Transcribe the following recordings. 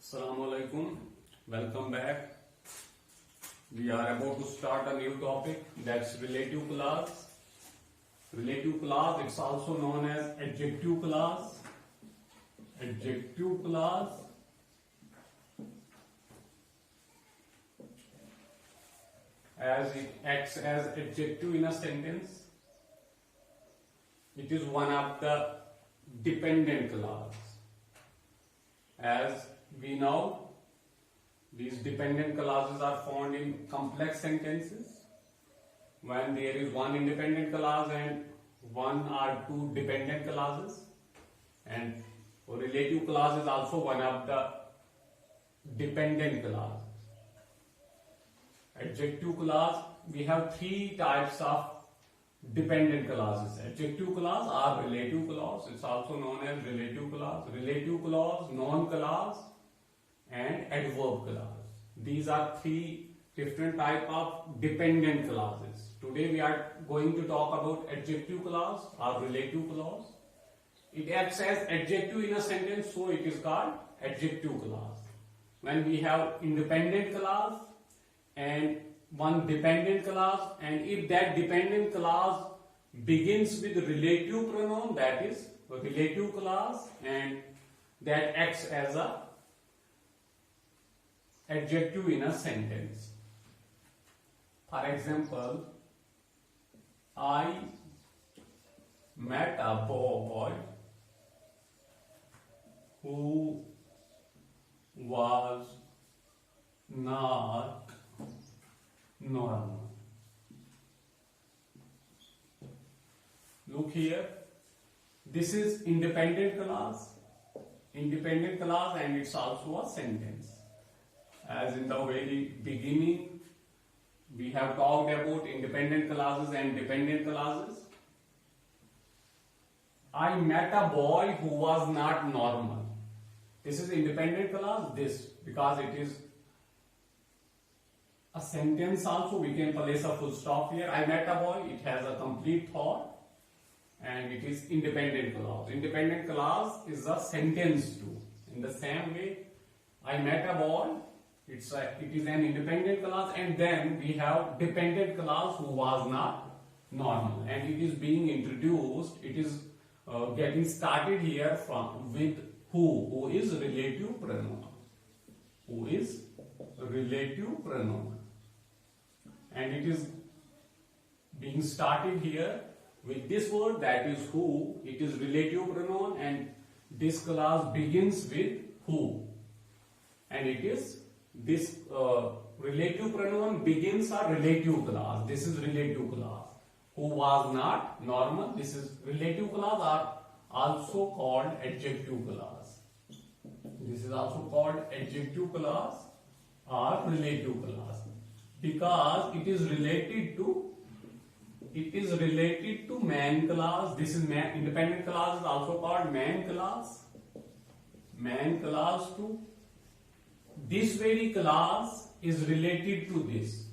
Assalamu alaikum. Welcome back. We are about to start a new topic, that's relative clause. Relative clause, it's also known as adjective clause. Adjective clause as it acts as adjective in a sentence. It is one of the dependent clause. As we know, these dependent clauses are found in complex sentences when there is one independent clause and one or two dependent clauses, and relative clause is also one of the dependent clauses. Adjective clause, we have three types of dependent clauses. Adjective clause or relative clause, it's also known as relative clause, noun clause and adverb clause. These are three different type of dependent clauses. Today we are going to talk about adjective clause or relative clause. It acts as adjective in a sentence, so it is called adjective clause. When we have independent clause and one dependent clause, and if that dependent clause begins with relative pronoun, that is a relative clause, and that acts as a adjective in a sentence. For example, I met a boy who was not normal. Look here, this is independent clause, and it's also a sentence. As in the very beginning, we have talked about independent clauses and dependent clauses. I met a boy who was not normal. This is independent clause, this, because it is a sentence also, we can place a full stop here. I met a boy, it has a complete thought, and it is independent clause. Independent clause is a sentence too. In the same way, I met a boy, it is an independent clause, and then we have dependent clause who was not normal, and it is being introduced, it is getting started here with who is relative pronoun. Who is relative pronoun, and it is being started here with this word, that is who. It is relative pronoun, and this clause begins with who, and it is this relative pronoun begins a relative clause. This is relative clause. Who was not normal, this is relative clause, are also called adjective clause. This is also called adjective clause or relative clause, because it is related to man clause. This is man. Independent clause is also called man clause. Man clause too. This very clause is related to this.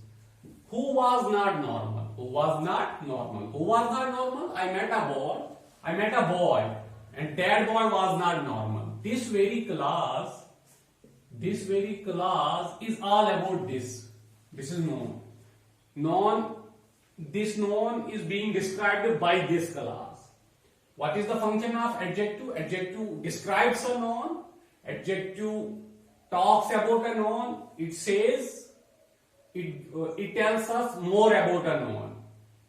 Who was not normal? Who was not normal? Who was not normal? I met a boy, and that boy was not normal. This very clause is all about this. This is known. This known is being described by this clause. What is the function of adjective? Adjective describes a noun. Adjective talks about a noun. It says, it tells us more about a noun.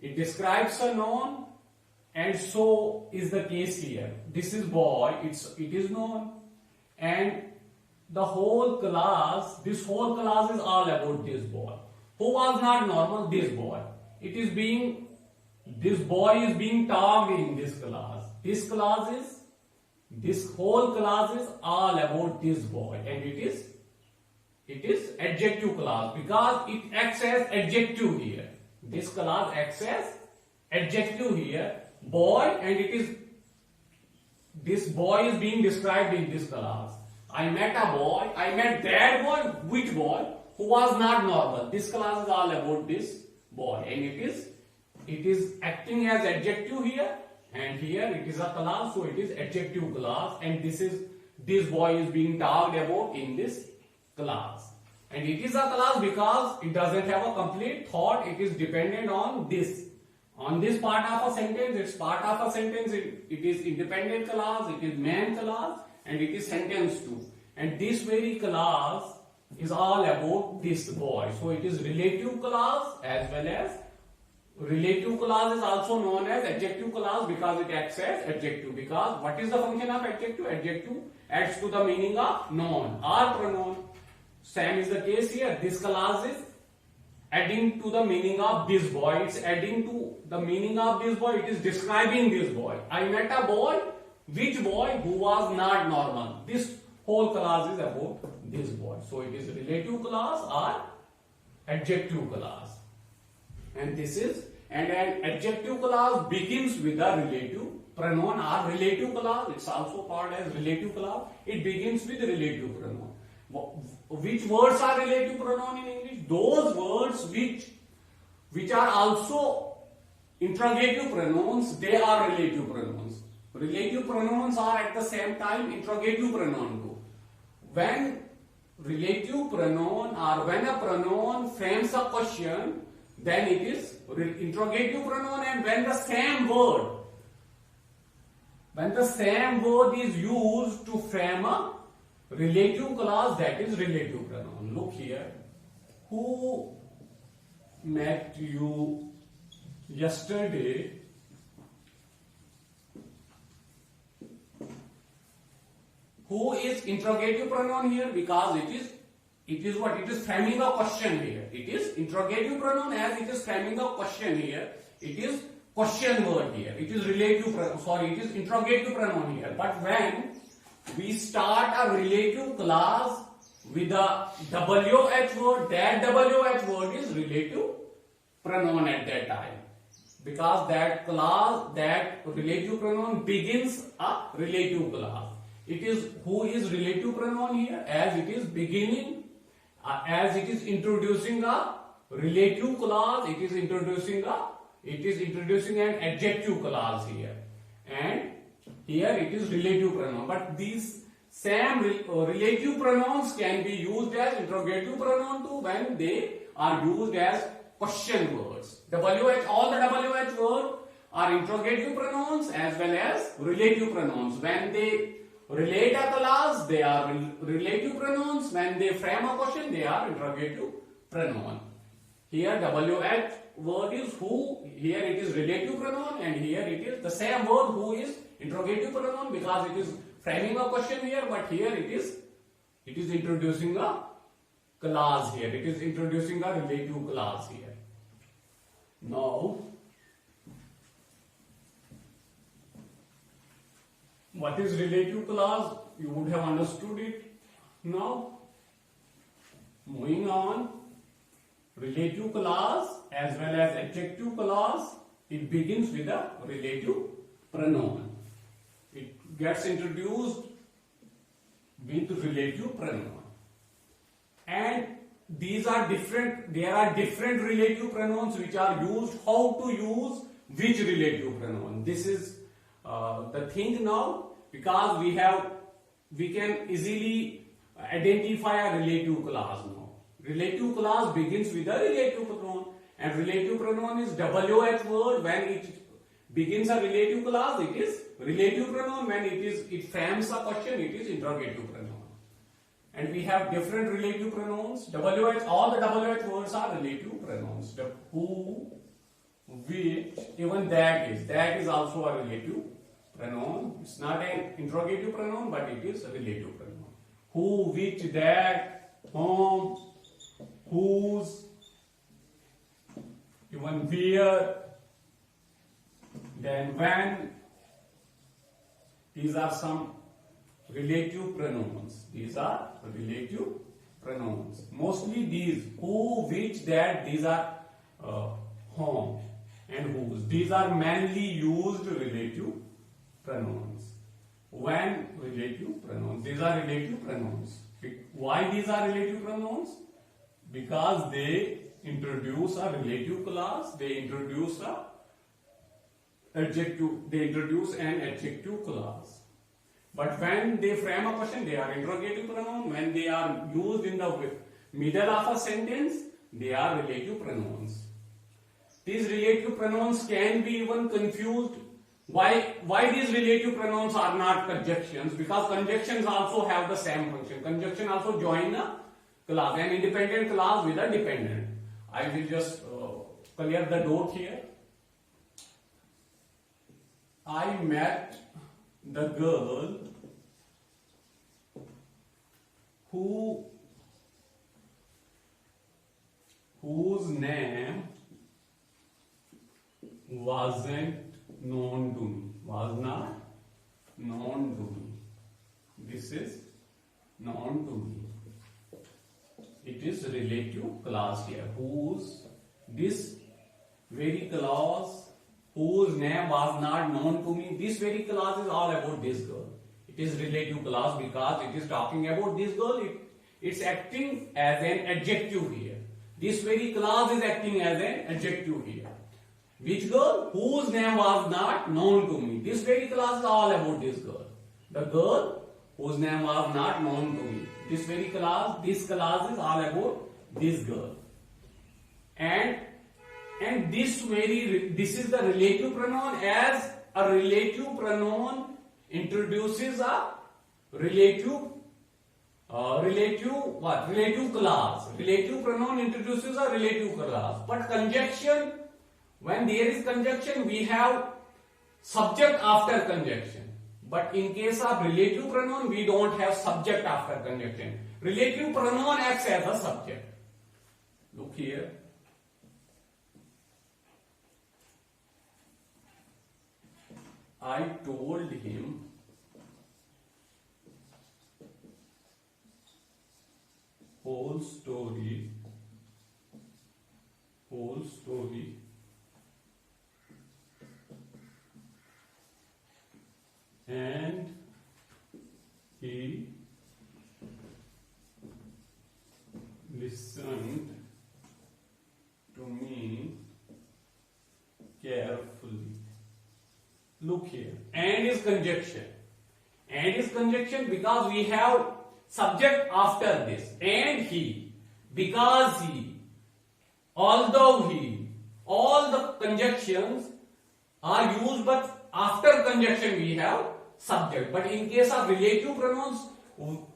It describes a noun, and so is the case here. This is boy, it is known, and the whole class, this whole class is all about this boy. Who was not normal? This boy. This boy is being talked in this class. This whole class is all about this boy, and it is adjective clause, because it acts as adjective here. This clause acts as adjective here, boy, and this boy is being described in this clause. I met a boy, I met that boy, which boy? Who was not normal. This clause is all about this boy, and it is acting as adjective here, and here it is a clause, so it is adjective clause, and this is this boy is being talked about in this class. And it is a class because it doesn't have a complete thought. It is dependent on this. On this part of a sentence, it's part of a sentence. It is independent clause, it is main clause, and it is sentence too. And this very clause is all about this boy. So it is relative clause as well as relative clause is also known as adjective clause because it acts as adjective. Because what is the function of adjective? Adjective adds to the meaning of noun or pronoun. Same is the case here. This clause is adding to the meaning of this boy. It's adding to the meaning of this boy. It is describing this boy. I met a boy. Which boy? Who was not normal. This whole clause is about this boy. So it is relative clause or adjective clause. And this is, and an adjective clause begins with a relative pronoun or relative clause. It's also called as relative clause. It begins with relative pronoun. Which words are relative pronoun in English? Those words which are also interrogative pronouns, they are relative pronouns. Relative pronouns are at the same time interrogative pronoun too. When relative pronoun or when a pronoun frames a question, then it is interrogative pronoun, and when the same word is used to frame a relative clause, that is relative pronoun. Look here. Who met you yesterday? Who is interrogative pronoun here because it is what? It is framing a question here. It is interrogative pronoun as it is framing a question here. It is question word here. It is relative it is interrogative pronoun here. But when we start a relative clause with a WH word, that WH word is relative pronoun at that time. Because that clause, that relative pronoun begins a relative clause. It is who is relative pronoun here as it is beginning, as it is introducing a relative clause, it is introducing an adjective clause here. And here it is relative pronoun. But these same relative pronouns can be used as interrogative pronoun too when they are used as question words. All the WH words are interrogative pronouns as well as relative pronouns. When they relate a clause, they are relative pronouns. When they frame a question, they are interrogative pronoun. Here WH word is who, here it is relative pronoun, and here it is the same word who is interrogative pronoun because it is framing a question here, but here it is introducing a clause here. It is introducing a relative clause here. Now, what is relative clause? You would have understood it. Now, moving on, relative clause as well as adjective clause, it begins with a relative pronoun. It gets introduced with relative pronoun. And these are different, there are different relative pronouns which are used, how to use which relative pronoun. This is the thing now, because we can easily identify a relative clause now. Relative clause begins with a relative pronoun, and relative pronoun is WH word. When it begins a relative clause, it is relative pronoun. When it frames a question, it is interrogative pronoun. And we have different relative pronouns. WH, all the WH words are relative pronouns. The who, which, even that is also a relative pronoun. It's not an interrogative pronoun, but it is a relative pronoun. Who, which, that, whom, whose, even where, then when. These are some relative pronouns. These are relative pronouns. Mostly these who, which, that, these are whom and whose. These are mainly used relative pronouns. When relative pronouns. These are relative pronouns. Why these are relative pronouns? Because they introduce a relative clause, they introduce an adjective clause. But when they frame a question, they are interrogative pronoun. When they are used in the middle of a sentence, they are relative pronouns. These relative pronouns can be even confused. Why these relative pronouns are not conjunctions? Because conjunctions also have the same function. Conjunction also join a clause, an independent clause with a dependent. I will just clear the dot here. I met the girl whose name wasn't known to me. Was not known to me. This is known to me. It is relative clause here. This very clause, whose name was not known to me. This very clause is all about this girl. It is relative clause because it is talking about this girl. It's acting as an adjective here. This very clause is acting as an adjective here. Which girl? Whose name was not known to me. This very clause is all about this girl. The girl whose name was not known to me. This clause is all about this girl. And this is the relative pronoun. As a relative pronoun introduces a relative clause. Relative pronoun introduces a relative clause. But conjunction, when there is conjunction, we have subject after conjunction. But in case of relative pronoun, we don't have subject after conjunction. Relative pronoun acts as a subject. Look here. I told him whole story and he listened to me carefully. Look here. And is conjunction. And is conjunction because we have subject after this. And he, because he, although he. All the conjunctions are used, but after conjunction we have subject. But in case of relative pronouns,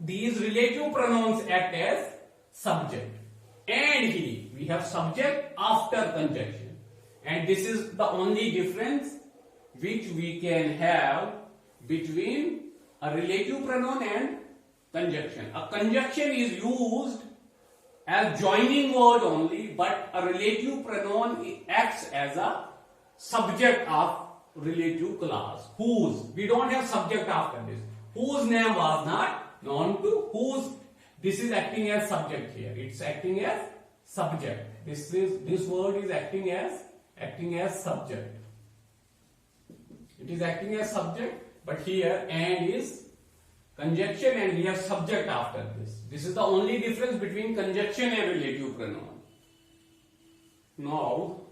these relative pronouns act as subject. And he, we have subject after conjunction. And this is the only difference which we can have between a relative pronoun and conjunction. A conjunction is used as joining word only, but a relative pronoun acts as a subject of relative clause. Whose, we don't have subject after this. Whose name was not known to, whose, this is acting as subject here. It's acting as subject. This word is acting as subject. It is acting as subject, but here and is conjunction and we have subject after this. This is the only difference between conjunction and relative pronoun. Now,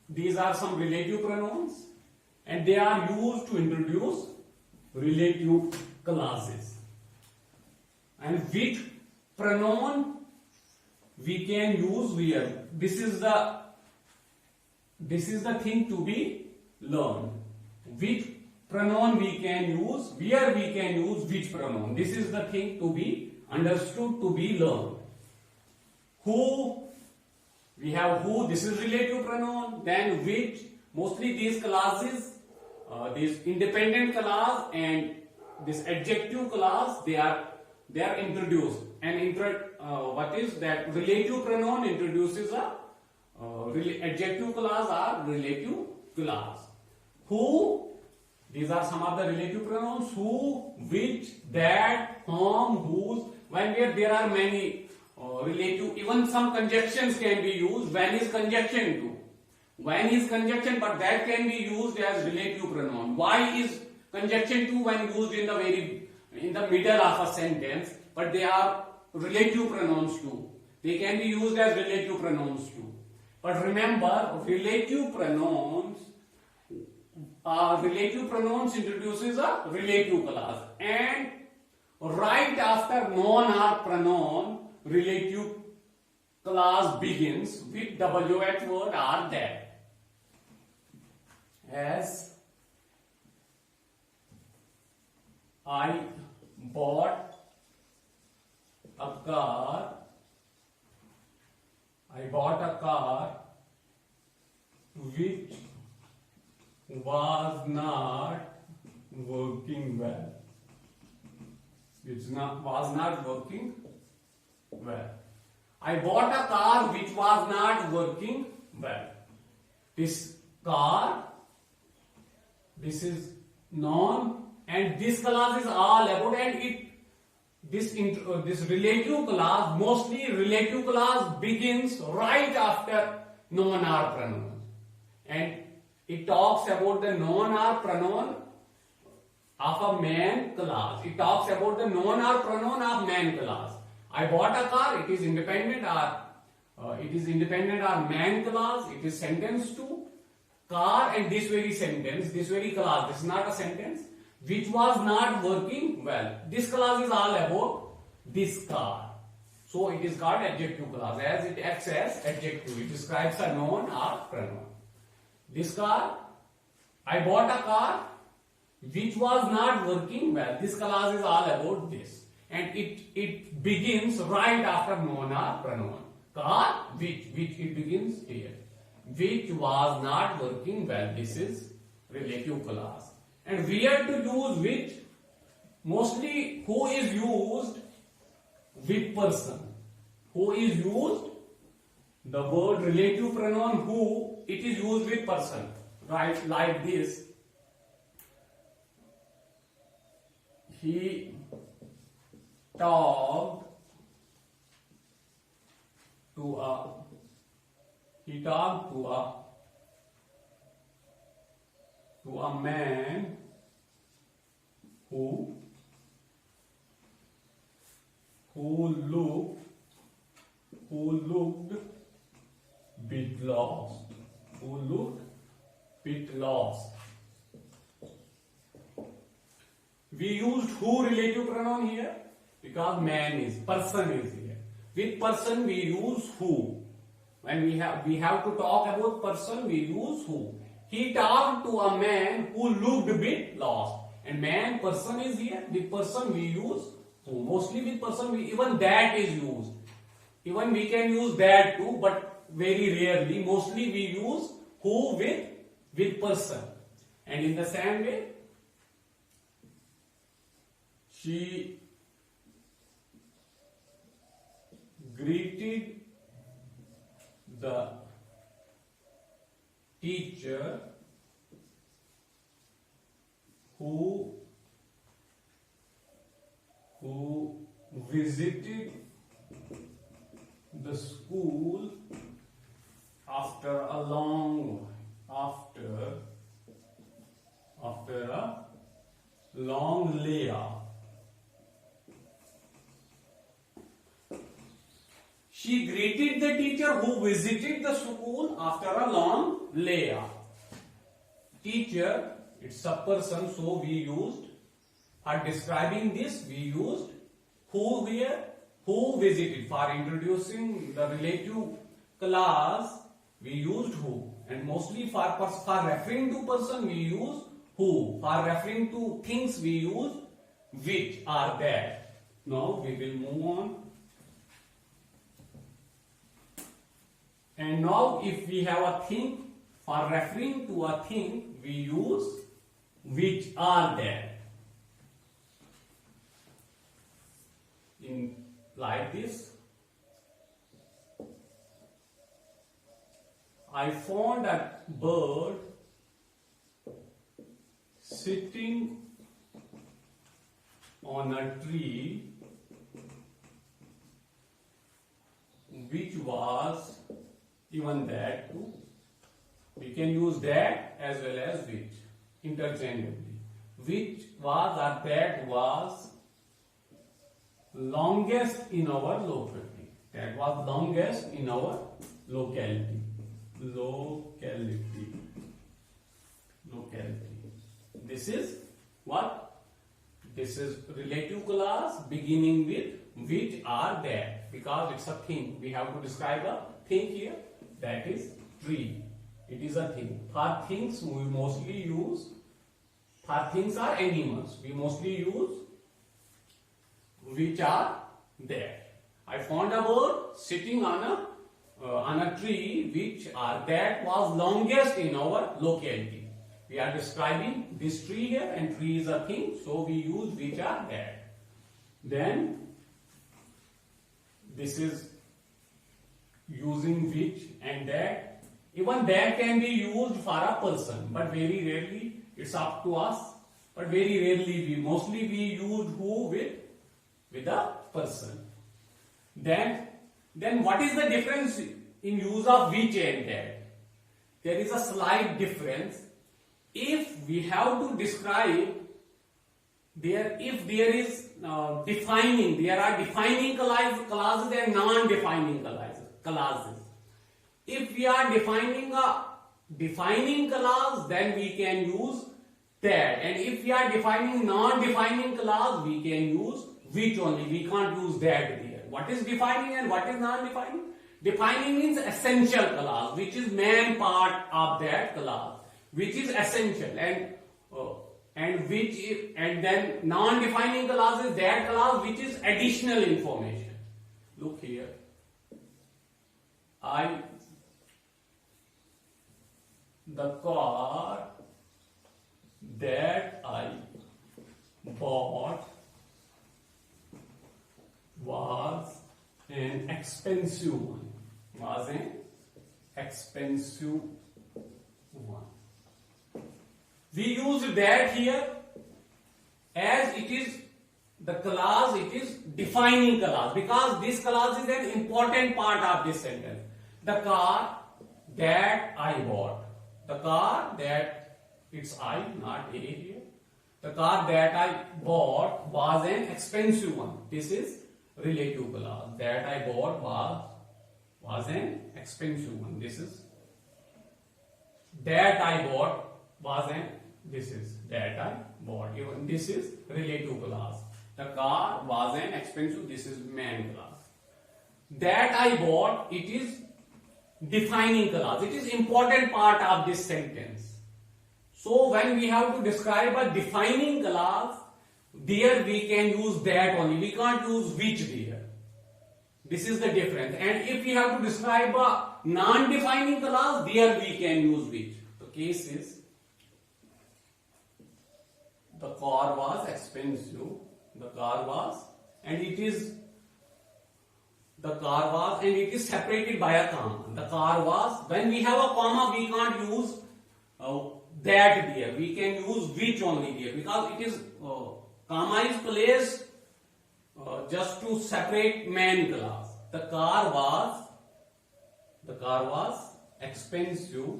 these are some relative pronouns and they are used to introduce relative clauses. And which pronoun we can use where? This is the thing to be learned. Which pronoun we can use, where we can use which pronoun. This is the thing to be understood, to be learned. Who, we have who, this is relative pronoun. Then which, mostly these clauses, this independent clause and this adjective clause, they are introduced. And what is that? Relative pronoun introduces a adjective clause or relative clause. Who, these are some of the relative pronouns. Who, which, that, whom, whose. When there are many relative, even some conjunctions can be used. When is conjunction to? When is conjunction, but that can be used as relative pronoun. Why is conjunction to when used in the middle of a sentence, but they are relative pronouns too. They can be used as relative pronouns too. But remember, relative pronouns, relative pronouns introduces a relative class, and right after noun or pronoun, relative class begins with WH word or that. As I bought a car, which was not working well. Was not working well. I bought a car which was not working well. This car, this is noun, and this class is all about, and this relative class, mostly relative class begins right after noun or pronoun, and it talks about the noun or pronoun of a man class. It talks about the noun or pronoun of man class. I bought a car. It is independent or man class. It is sentence to car, and this very sentence, this very class. This is not a sentence. Which was not working well. This class is all about this car. So it is called adjective class, as it acts as adjective. It describes a noun or pronoun. This car, I bought a car which was not working well. This class is all about this, and it begins right after noun or pronoun. Car, which it begins here. Which was not working well. This is relative class. And where to use which? Mostly who is used with person. Who is used? The word relative pronoun who, it is used with person. Right, like this. He talked to a man who looked bit lost. We used who relative pronoun here because person is here. With person we use who. When we have to talk about person, we use who. He talked to a man who looked a bit lost. And man, person is here. With person we use who. Mostly with person even that is used. Even we can use that too, but very rarely. Mostly we use who with person. And in the same way, she greeted the teacher who visited the school after a long layoff. She greeted the teacher who visited the school after a long layoff. Teacher, it's a person, so we used, for describing this, we used who here, who visited. For introducing the relative class, we used who. And mostly for referring to person, we use who. For referring to things, we use which or that. Now we will move on. And now if we have a thing, for referring to a thing, we use which or that. In like this, I found a bird sitting on a tree which was even that too. We can use that as well as which interchangeably. Which was or that was longest in our locality. That was longest in our locality. Locality. This is what? This is relative clause beginning with which or that, because it's a thing. We have to describe a thing here. That is tree. It is a thing. For things we mostly use. For things are animals. We mostly use which are there. I found a bird sitting on a tree which or that was longest in our locality. We are describing this tree here, and tree is a thing, so we use which or that. Then this is using which and that. Even that can be used for a person, but very rarely. It's up to us, but very rarely mostly we use who with a person. Then what is the difference in use of which and that? There is a slight difference. If we have to describe if there is defining, there are defining clauses and non-defining clauses. If we are defining a defining clause, then we can use that, and if we are defining non-defining clause, we can use which only. We can't use that there. What is defining and what is non-defining? Defining means essential clause, which is main part of that clause, which is essential, and then non-defining clause is that clause which is additional information. Look here. The car that I bought was an expensive one. Was an expensive one. We use that here as it is the clause, it is defining clause, because this clause is an important part of this sentence. The car that I bought. The car that, it's I, not A here. The car that I bought was an expensive one. This is relative clause. That I bought was an expensive one. This is that I bought was an, this is that I bought. Even this is relative clause. The car was an expensive, this is main clause. That I bought, it is defining clause. It is important part of this sentence. So when we have to describe a defining clause, there we can use that only. We can't use which there. This is the difference. And if we have to describe a non-defining clause, there we can use which. The case is the car was expensive. The car was, and it is separated by a comma. The car was, when we have a comma, we can't use that there. We can use which only there, because it is comma is placed just to separate main clause. The car was expensive.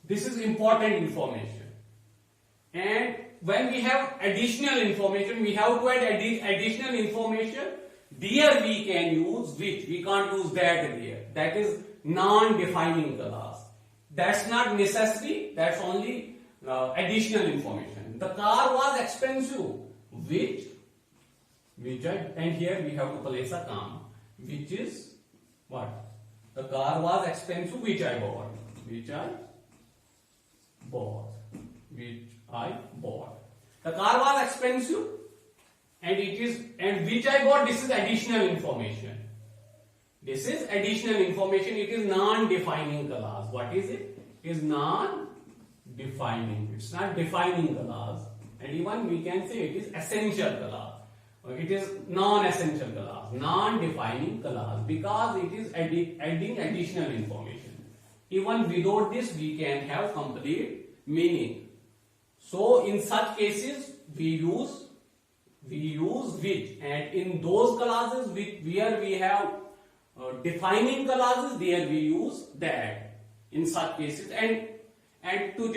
This is important information. And when we have additional information, we have to add additional information. There we can use which. We can't use that there. That is non-defining clause. That's not necessary. That's only additional information. The car was expensive. Which and here we have to place a comma. Which is what? The car was expensive. Which I bought. Which I bought. The car was expensive, and which I bought. This is additional information. This is additional information. It is non-defining clause. What is it? It is non-defining. It's not defining clause, and even we can say it is essential clause. It is non-essential clause, non-defining clause, because it is adding additional information. Even without this, we can have complete meaning. So in such cases, we use which, and in those clauses where we have defining clauses, there we use that. In such cases, and to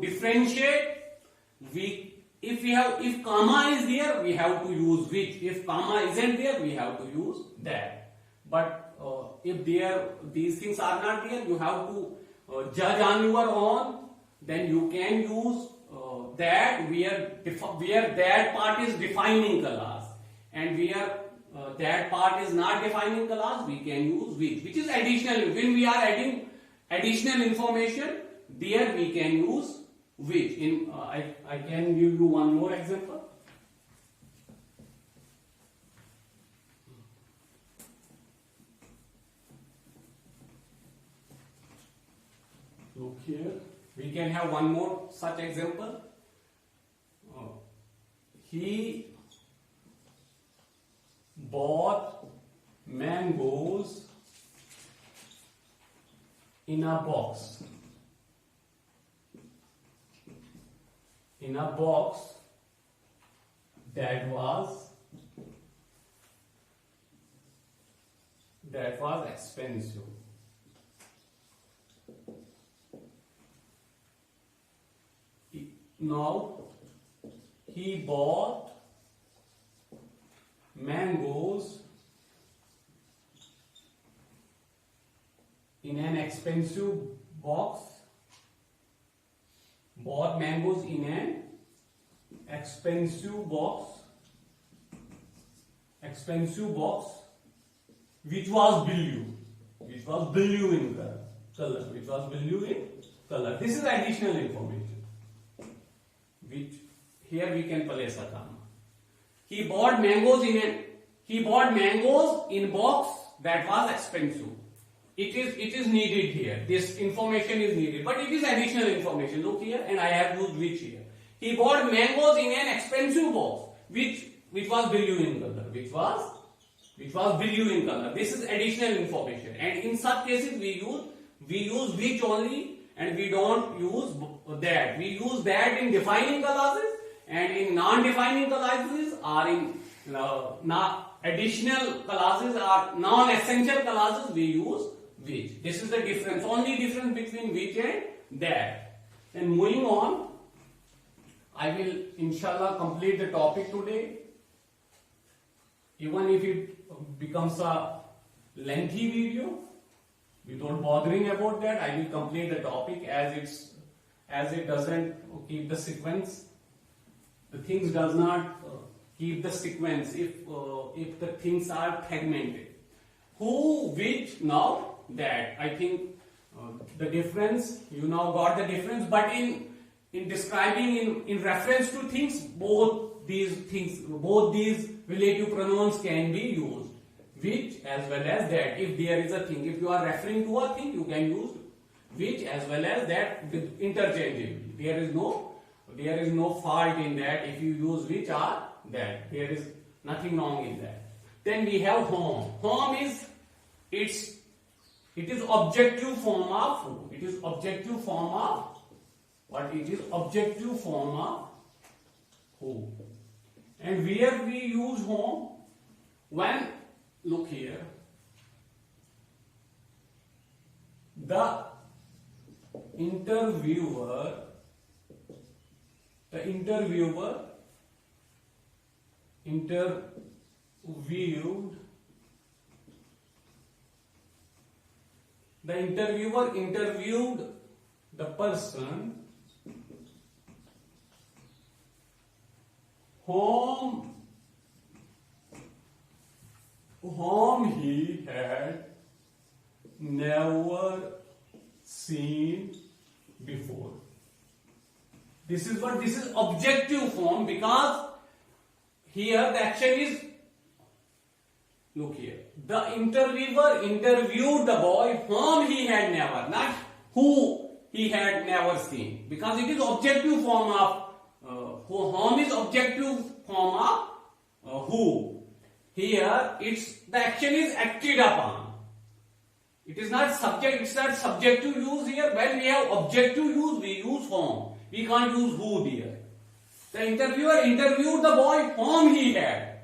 differentiate, if comma is there, we have to use which. If comma isn't there, we have to use that. But if these things are not there, you have to judge on your own, then you can use that where that part is defining clause, and where that part is not defining clause, we can use which is additional. When we are adding additional information, there we can use which. In I can give you one more example. Look here, we can have one more such example. He bought mangoes in a box. In a box that was expensive. Now he bought mangoes in an expensive box. Bought mangoes in an expensive box. Expensive box, which was blue. Which was blue in color. Which was blue in color. This is additional information. Which here we can place a comma. He bought mangoes in box that was expensive. It is needed here. This information is needed, but it is additional information. Look here, and I have used which here. He bought mangoes in an expensive box, which was blue in color. Which was blue in color. This is additional information, and in such cases we use which only, and we don't use that. We use that in defining clauses, and in non-defining clauses, or in additional clauses or non-essential clauses, we use which. This is the difference, only difference between which and that. And moving on, I will inshallah complete the topic today. Even if it becomes a lengthy video, without bothering about that, I will complete the topic as it doesn't keep the sequence. The things does not keep the sequence if the things are fragmented. Who, which, now, that. I think the difference, you now got the difference, but in describing, in reference to things, both these relative pronouns can be used. Which as well as that. If there is a thing, if you are referring to a thing, you can use which as well as that with interchangeably. There is no fault in that if you use which or that. There is nothing wrong in that. Then we have home. Home is it is objective form of who. It is objective form of what? It is objective form of who. And where we use home? When, look here, the interviewer interviewed the interviewer interviewed the person whom he had never seen before. This is objective form, because here the action is, look here, the interviewer interviewed the boy whom he had never, not who he had never seen, because it is objective form of whom is objective form of who. Here the action is acted upon. It is not subject, it's not subjective use here. When we have objective use, we use whom. We can't use who there. The interviewer interviewed the boy whom he had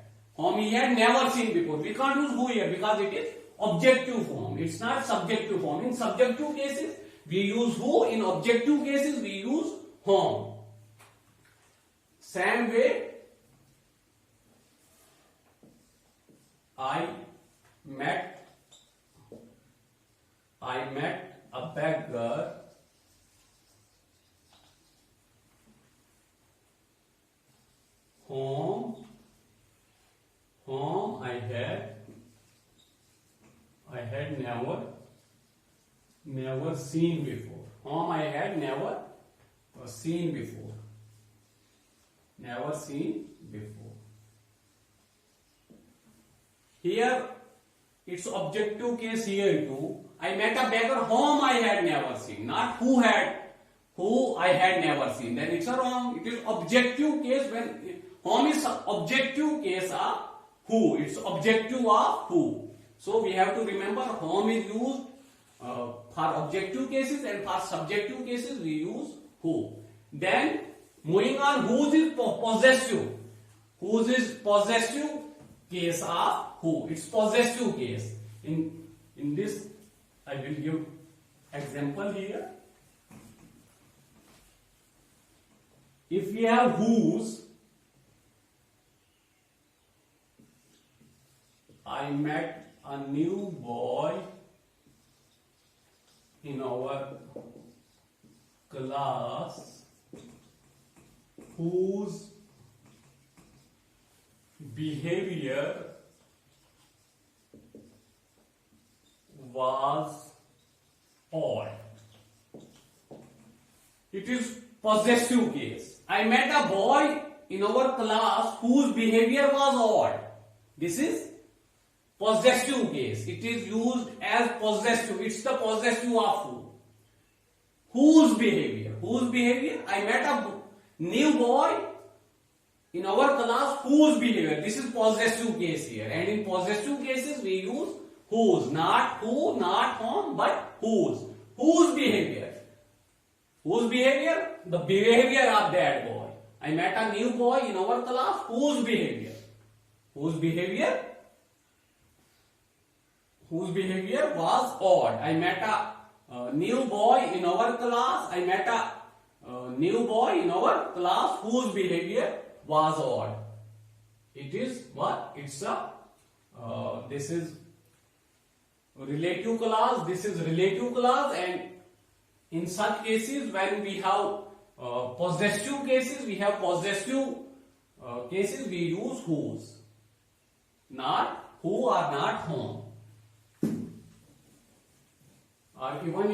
never seen before. We can't use who here because it is objective form. It's not subjective form. In subjective cases, we use who. In objective cases, we use whom. Same way, I met a beggar whom I had never seen before. Whom I had never seen before. Never seen before. Here it's objective case here too. I met a beggar whom I had never seen, not who I had never seen. Then it's a wrong. It is objective case when whom is objective case of who. It's objective of who. So we have to remember whom is used for objective cases and for subjective cases we use who. Then moving on, whose is possessive. Whose is possessive case of who. It's possessive case. In this I will give example here. If we have whose, I met a new boy in our class whose behavior was odd. It is possessive case. I met a boy in our class whose behavior was odd. This is possessive case. It is used as possessive. It's the possessive of who. Whose behavior? Whose behavior? I met a new boy in our class whose behavior. This is possessive case here. And in possessive cases we use whose. Not who, not whom, but whose. Whose behavior? Whose behavior? The behavior of that boy. I met a new boy in our class whose behavior? Whose behavior? Whose behavior was odd. I met a new boy in our class. I met a new boy in our class whose behavior was odd. It is what? It's a this is relative clause. This is relative clause, and in such cases when we have possessive cases, we have possessive cases we use whose, not who or not whom. Or even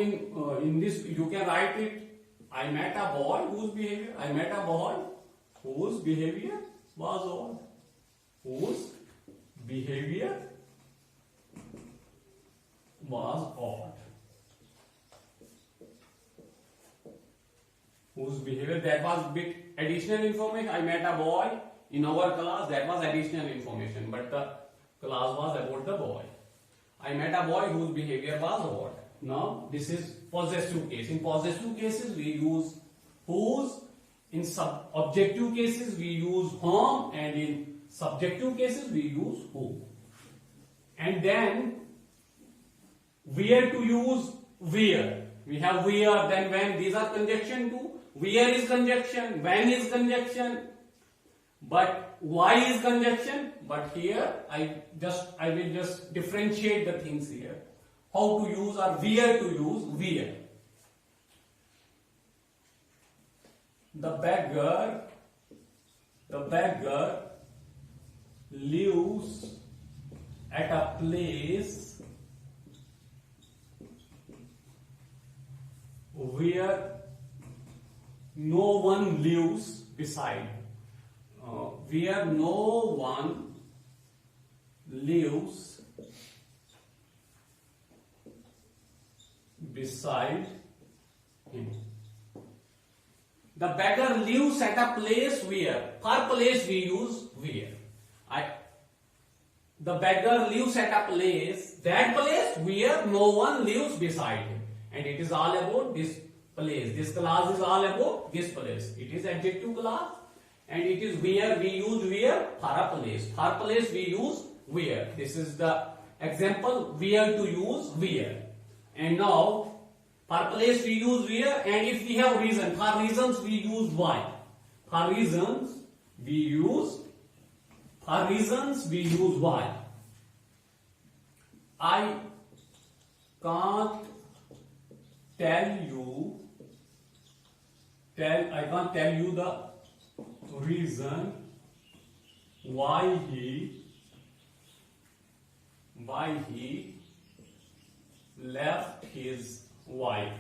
in this you can write it. I met a boy whose behavior. I met a boy whose behavior was odd. Whose behavior was odd. Whose behavior, that was bit additional information. I met a boy in our class, that was additional information, but the class was about the boy. I met a boy whose behavior was odd. Now this is possessive case. In possessive cases we use whose. In objective cases we use whom, and in subjective cases we use who. And then where to use where. We have where, then when. These are conjunction too. Where is conjunction, when is conjunction, but why is conjunction. But here I will just differentiate the things here. How to use or where to use where. The beggar lives at a place where no one lives beside. Where no one lives beside him. The beggar lives at a place where. For place we use where. The beggar lives at a place, that place where no one lives beside him. And it is all about this place. This clause is all about this place. It is adjective clause, and it is where we use where for a place. For place we use where. This is the example where to use where. And now for place we use where, and if we have reason, for reasons we use why. For reasons we use why. I can't I can't tell you the reason why he left his wife.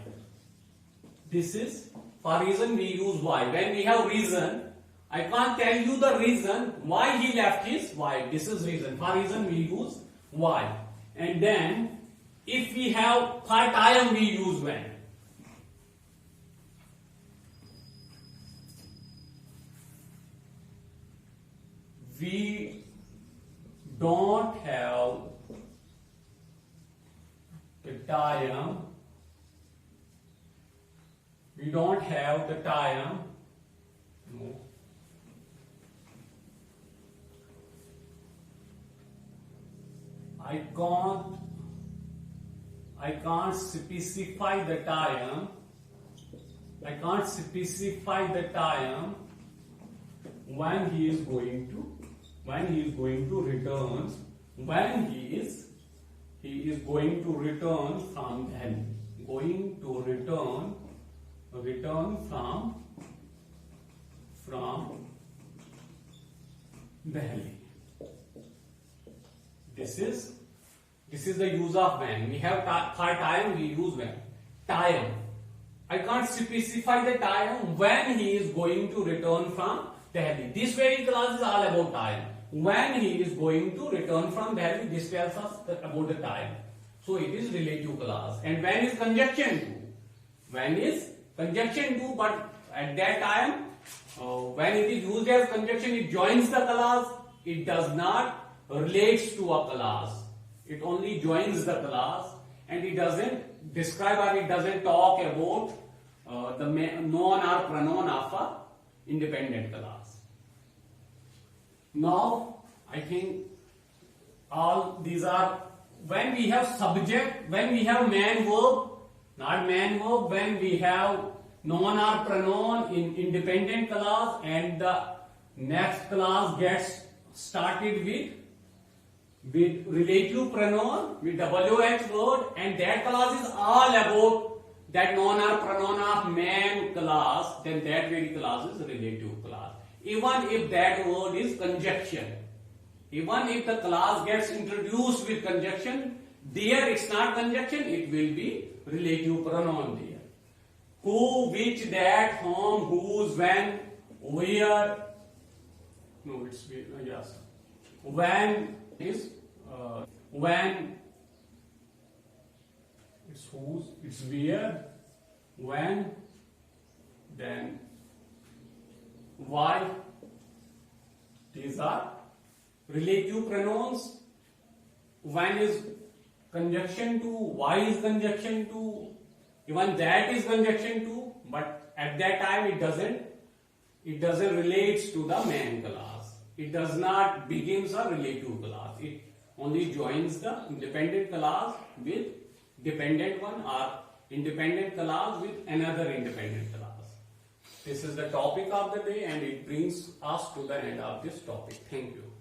This is, for reason we use why. When we have reason, I can't tell you the reason why he left his wife. This is reason. For reason we use why. And then if we have for time we use when. We don't have the time. We don't have the time. No. I can't specify the time. I can't specify the time when he is going to return. When he is going to return from Delhi. Going to return from Delhi. This is the use of when. We have for time, we use when. Time. I can't specify the time when he is going to return from Delhi. This very class is all about time. When he is going to return from Delhi, this tells us about the time. So it is relative clause. And when is conjunction to? When is conjunction to, but at that time, when it is used as conjunction, it joins the clause. It does not relates to a clause. It only joins the clause, and it doesn't describe or it doesn't talk about the noun or pronoun of a independent clause. Now, I think all these are when we have subject, when we have man verb, not man verb, when we have noun or pronoun in independent clause and the next clause gets started with relative pronoun, with WH word, and that clause is all about that noun or pronoun of man clause, then that very clause is relative clause. Even if that word is conjunction, even if the clause gets introduced with conjunction, there it's not conjunction, it will be relative pronoun there. Who, which, that, whom, whose, when, where. No, it's yes. When is when. It's whose, it's where, when, then why. These are relative pronouns. When is conjunction to, why is conjunction to, even that is conjunction to, but at that time it doesn't relates to the man clause. It does not begins a relative clause. It only joins the independent clause with dependent one or independent clause with another independent clause. This is the topic of the day and it brings us to the end of this topic. Thank you.